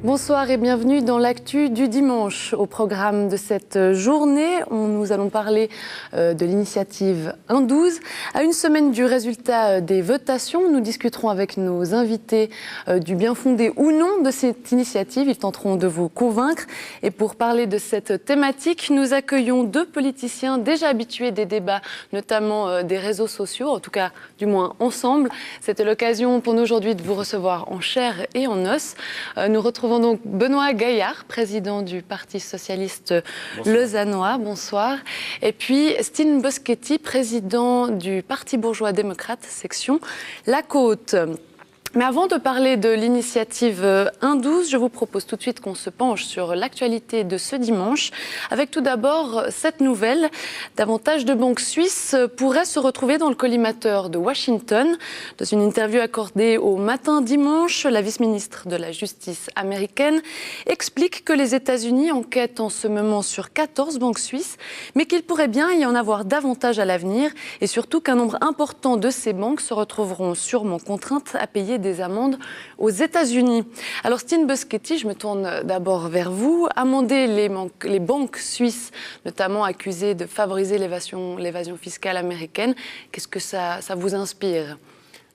Bonsoir et bienvenue dans l'actu du dimanche. Au programme de cette journée, nous allons parler de l'initiative 1-12. À une semaine du résultat des votations, nous discuterons avec nos invités du bien fondé ou non de cette initiative. Ils tenteront de vous convaincre. Et pour parler de cette thématique, nous accueillons deux politiciens déjà habitués des débats, notamment des réseaux sociaux, en tout cas du moins ensemble. C'était l'occasion pour nous aujourd'hui de vous recevoir en chair et en os. Nous retrouvons donc Benoît Gaillard, président du Parti socialiste lausannois. Bonsoir. Et puis Stine Boschetti, président du Parti bourgeois démocrate, section La Côte. Mais avant de parler de l'initiative 1-12, je vous propose tout de suite qu'on se penche sur l'actualité de ce dimanche, avec tout d'abord cette nouvelle. Davantage de banques suisses pourraient se retrouver dans le collimateur de Washington. Dans une interview accordée au Matin dimanche, la vice-ministre de la Justice américaine explique que les États-Unis enquêtent en ce moment sur 14 banques suisses, mais qu'il pourrait bien y en avoir davantage à l'avenir, et surtout qu'un nombre important de ces banques se retrouveront sûrement contraintes à payer des amendes aux États-Unis. Alors Stine Boschetti, je me tourne d'abord vers vous. Amender les banques suisses, notamment accusées de favoriser l'évasion fiscale américaine, qu'est-ce que ça vous inspire ?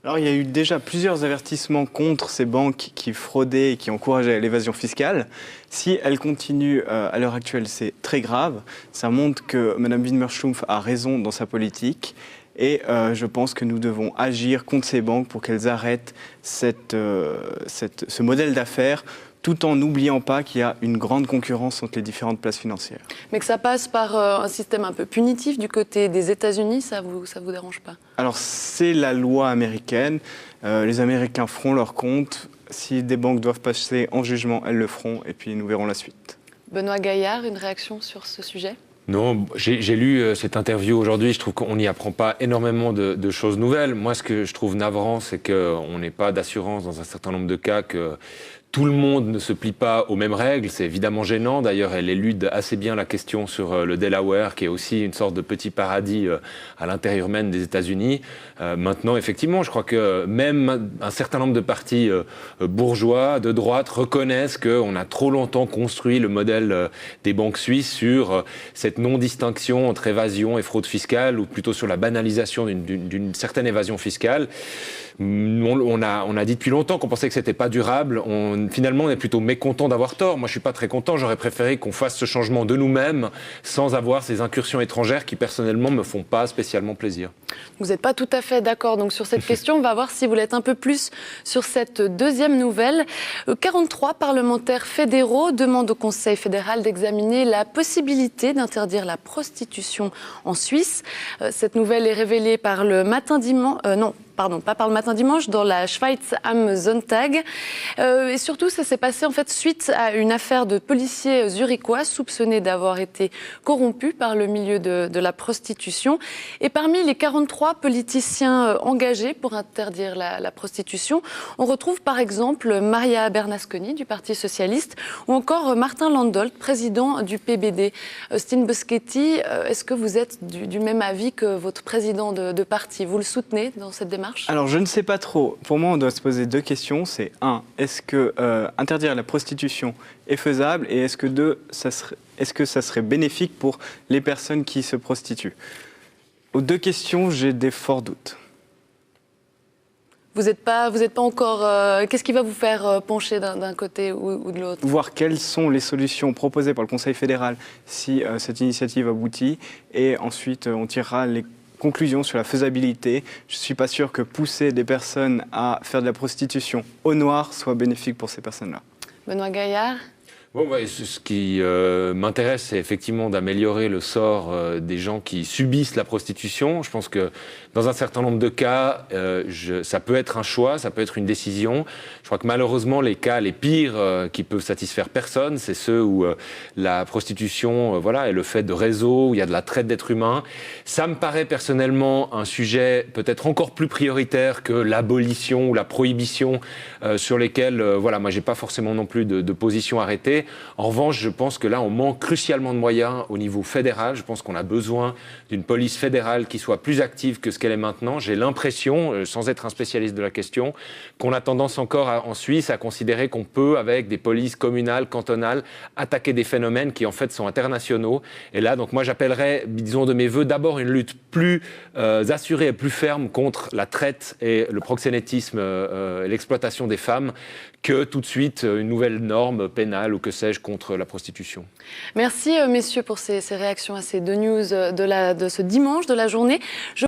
Alors, il y a eu déjà plusieurs avertissements contre ces banques qui fraudaient et qui encourageaient l'évasion fiscale. Si elles continuent à l'heure actuelle, c'est très grave. Ça montre que Mme Wimmer-Schlumpf a raison dans sa politique. Et je pense que nous devons agir contre ces banques pour qu'elles arrêtent ce modèle d'affaires, tout en n'oubliant pas qu'il y a une grande concurrence entre les différentes places financières. Mais que ça passe par un système un peu punitif du côté des États-Unis, ça vous dérange pas ? Alors c'est la loi américaine, les Américains feront leur compte. Si des banques doivent passer en jugement, elles le feront, et puis nous verrons la suite. Benoît Gaillard, une réaction sur ce sujet ? Non, j'ai lu cette interview aujourd'hui, je trouve qu'on n'y apprend pas énormément de choses nouvelles. Moi, ce que je trouve navrant, c'est qu'on n'ait pas d'assurance dans un certain nombre de cas que tout le monde ne se plie pas aux mêmes règles. C'est évidemment gênant. D'ailleurs, elle élude assez bien la question sur le Delaware, qui est aussi une sorte de petit paradis à l'intérieur même des États-Unis. Maintenant, effectivement, je crois que même un certain nombre de partis bourgeois de droite reconnaissent qu'on a trop longtemps construit le modèle des banques suisses sur cette non-distinction entre évasion et fraude fiscale, ou plutôt sur la banalisation d'une certaine évasion fiscale. On a dit depuis longtemps qu'on pensait que c'était pas durable. Finalement, on est plutôt mécontent d'avoir tort. Moi, je suis pas très content. J'aurais préféré qu'on fasse ce changement de nous-mêmes sans avoir ces incursions étrangères qui, personnellement, me font pas spécialement plaisir. Vous n'êtes pas tout à fait d'accord donc, sur cette question. On va voir si vous l'êtes un peu plus sur cette deuxième nouvelle. 43 parlementaires fédéraux demandent au Conseil fédéral d'examiner la possibilité d'interdire la prostitution en Suisse. Cette nouvelle est révélée par le Matin dimanche... pas par le Matin dimanche, dans la Schweiz am Sonntag. Et surtout, ça s'est passé en fait suite à une affaire de policiers zurichois soupçonnés d'avoir été corrompus par le milieu de la prostitution. Et parmi les 43 politiciens engagés pour interdire la prostitution, on retrouve par exemple Maria Bernasconi du Parti socialiste ou encore Martin Landolt, président du PBD. Stine Boschetti, est-ce que vous êtes du même avis que votre président de parti ? Vous le soutenez dans cette démarche ? Alors, je ne sais pas trop. Pour moi, on doit se poser deux questions. C'est est-ce que interdire la prostitution est faisable ? Et est-ce que ça serait bénéfique pour les personnes qui se prostituent ? Aux deux questions, j'ai des forts doutes. Vous n'êtes pas encore... qu'est-ce qui va vous faire pencher d'un côté ou de l'autre ? Voir quelles sont les solutions proposées par le Conseil fédéral si cette initiative aboutit. Et ensuite, on tirera les conclusion sur la faisabilité. Je ne suis pas sûr que pousser des personnes à faire de la prostitution au noir soit bénéfique pour ces personnes-là. Benoît Gaillard ? Bon, ce qui m'intéresse, c'est effectivement d'améliorer le sort des gens qui subissent la prostitution. Je pense que dans un certain nombre de cas, ça peut être un choix, ça peut être une décision. Je crois que malheureusement, les cas les pires qui peuvent satisfaire personne, c'est ceux où la prostitution est le fait de réseaux, où il y a de la traite d'êtres humains. Ça me paraît personnellement un sujet peut-être encore plus prioritaire que l'abolition ou la prohibition sur lesquels, moi, j'ai pas forcément non plus de position arrêtée. protéger. En revanche, je pense que là, on manque crucialement de moyens au niveau fédéral. Je pense qu'on a besoin d'une police fédérale qui soit plus active que ce qu'elle est maintenant. J'ai l'impression, sans être un spécialiste de la question, qu'on a tendance encore en Suisse à considérer qu'on peut, avec des polices communales, cantonales, attaquer des phénomènes qui en fait sont internationaux. Et là, donc moi j'appellerais, disons de mes voeux, d'abord une lutte plus assurée et plus ferme contre la traite et le proxénétisme et l'exploitation des femmes, que tout de suite une nouvelle norme pénale ou que sais-je contre la prostitution. Merci messieurs pour ces réactions à ces deux news de ce dimanche de la journée.